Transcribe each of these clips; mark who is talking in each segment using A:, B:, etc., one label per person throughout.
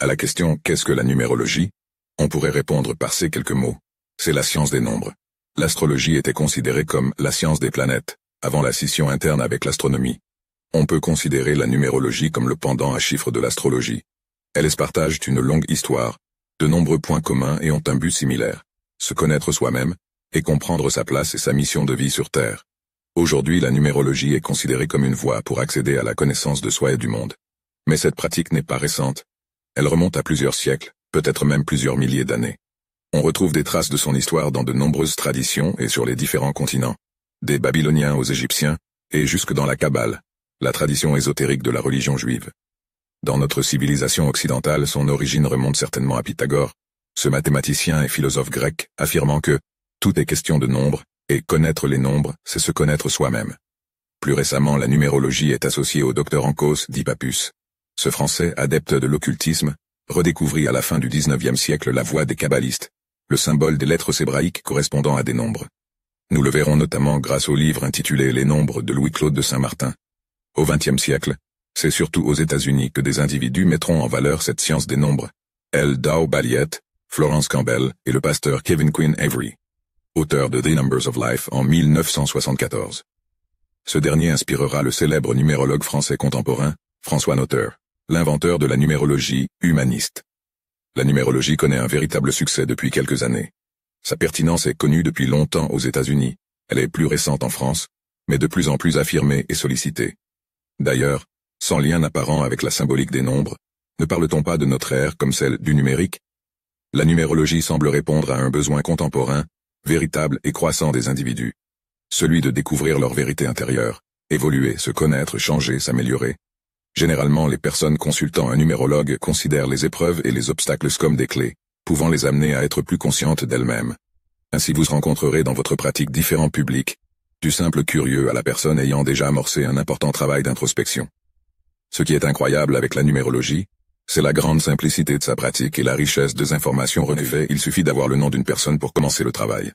A: À la question « Qu'est-ce que la numérologie ?», on pourrait répondre par ces quelques mots. C'est la science des nombres. L'astrologie était considérée comme la science des planètes, avant la scission interne avec l'astronomie. On peut considérer la numérologie comme le pendant à chiffres de l'astrologie. Elles partagent une longue histoire, de nombreux points communs et ont un but similaire. Se connaître soi-même, et comprendre sa place et sa mission de vie sur Terre. Aujourd'hui, la numérologie est considérée comme une voie pour accéder à la connaissance de soi et du monde. Mais cette pratique n'est pas récente. Elle remonte à plusieurs siècles, peut-être même plusieurs milliers d'années. On retrouve des traces de son histoire dans de nombreuses traditions et sur les différents continents. Des Babyloniens aux Égyptiens, et jusque dans la Kabbale, la tradition ésotérique de la religion juive. Dans notre civilisation occidentale, son origine remonte certainement à Pythagore, ce mathématicien et philosophe grec, affirmant que tout est question de nombres, et connaître les nombres, c'est se connaître soi-même. Plus récemment, la numérologie est associée au docteur Ancos d'Hippapus. Ce Français, adepte de l'occultisme, redécouvrit à la fin du XIXe siècle la voie des kabbalistes, le symbole des lettres hébraïques correspondant à des nombres. Nous le verrons notamment grâce au livre intitulé Les nombres de Louis-Claude de Saint-Martin. Au XXe siècle, c'est surtout aux États-Unis que des individus mettront en valeur cette science des nombres. L. Dow Balliet, Florence Campbell et le pasteur Kevin Quinn Avery, auteur de The Numbers of Life en 1974. Ce dernier inspirera le célèbre numérologue français contemporain, François Noether, l'inventeur de la numérologie humaniste. La numérologie connaît un véritable succès depuis quelques années. Sa pertinence est connue depuis longtemps aux États-Unis, elle est plus récente en France, mais de plus en plus affirmée et sollicitée. D'ailleurs, sans lien apparent avec la symbolique des nombres, ne parle-t-on pas de notre ère comme celle du numérique? La numérologie semble répondre à un besoin contemporain, véritable et croissant des individus. Celui de découvrir leur vérité intérieure, évoluer, se connaître, changer, s'améliorer. Généralement, les personnes consultant un numérologue considèrent les épreuves et les obstacles comme des clés, pouvant les amener à être plus conscientes d'elles-mêmes. Ainsi vous rencontrerez dans votre pratique différents publics, du simple curieux à la personne ayant déjà amorcé un important travail d'introspection. Ce qui est incroyable avec la numérologie, c'est la grande simplicité de sa pratique et la richesse des informations relevées. Il suffit d'avoir le nom d'une personne pour commencer le travail.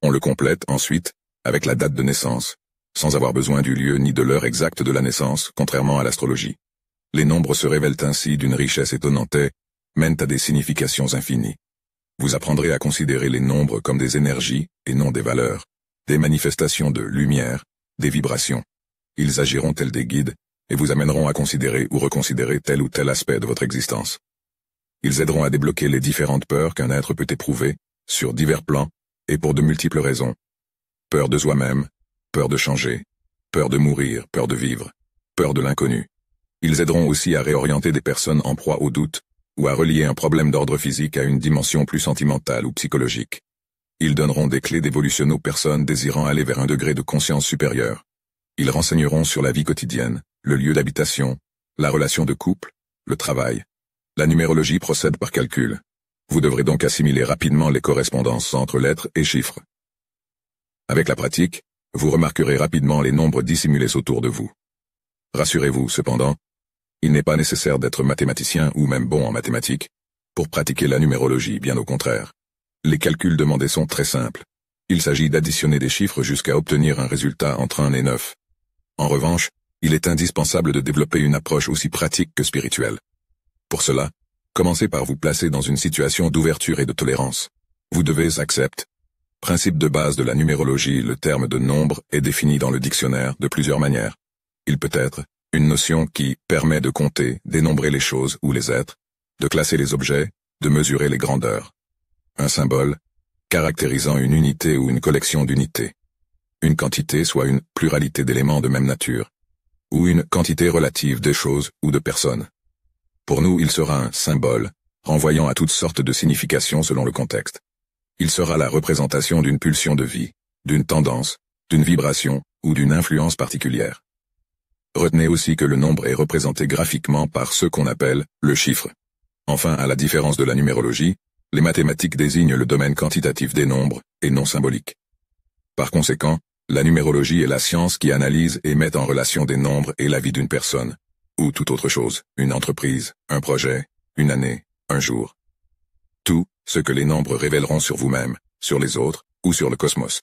A: On le complète ensuite avec la date de naissance, sans avoir besoin du lieu ni de l'heure exacte de la naissance, contrairement à l'astrologie. Les nombres se révèlent ainsi d'une richesse étonnante et mènent à des significations infinies. Vous apprendrez à considérer les nombres comme des énergies et non des valeurs, des manifestations de lumière, des vibrations. Ils agiront tels des guides, et vous amèneront à considérer ou reconsidérer tel ou tel aspect de votre existence. Ils aideront à débloquer les différentes peurs qu'un être peut éprouver, sur divers plans, et pour de multiples raisons. Peur de soi-même, peur de changer, peur de mourir, peur de vivre, peur de l'inconnu. Ils aideront aussi à réorienter des personnes en proie au doute, ou à relier un problème d'ordre physique à une dimension plus sentimentale ou psychologique. Ils donneront des clés d'évolution aux personnes désirant aller vers un degré de conscience supérieur. Ils renseigneront sur la vie quotidienne, le lieu d'habitation, la relation de couple, le travail. La numérologie procède par calcul. Vous devrez donc assimiler rapidement les correspondances entre lettres et chiffres. Avec la pratique, vous remarquerez rapidement les nombres dissimulés autour de vous. Rassurez-vous, cependant, il n'est pas nécessaire d'être mathématicien ou même bon en mathématiques pour pratiquer la numérologie, bien au contraire. Les calculs demandés sont très simples. Il s'agit d'additionner des chiffres jusqu'à obtenir un résultat entre 1 et 9. En revanche, il est indispensable de développer une approche aussi pratique que spirituelle. Pour cela, commencez par vous placer dans une situation d'ouverture et de tolérance. Vous devez accepter. Principe de base de la numérologie, le terme de nombre est défini dans le dictionnaire de plusieurs manières. Il peut être une notion qui permet de compter, dénombrer les choses ou les êtres, de classer les objets, de mesurer les grandeurs. Un symbole, caractérisant une unité ou une collection d'unités. Une quantité, soit une pluralité d'éléments de même nature. Ou une quantité relative de choses ou de personnes. Pour nous, il sera un symbole, renvoyant à toutes sortes de significations selon le contexte. Il sera la représentation d'une pulsion de vie, d'une tendance, d'une vibration ou d'une influence particulière. Retenez aussi que le nombre est représenté graphiquement par ce qu'on appelle le chiffre. Enfin, à la différence de la numérologie, les mathématiques désignent le domaine quantitatif des nombres et non symbolique. Par conséquent, la numérologie est la science qui analyse et met en relation des nombres et la vie d'une personne, ou toute autre chose, une entreprise, un projet, une année, un jour. Tout ce que les nombres révéleront sur vous-même, sur les autres, ou sur le cosmos.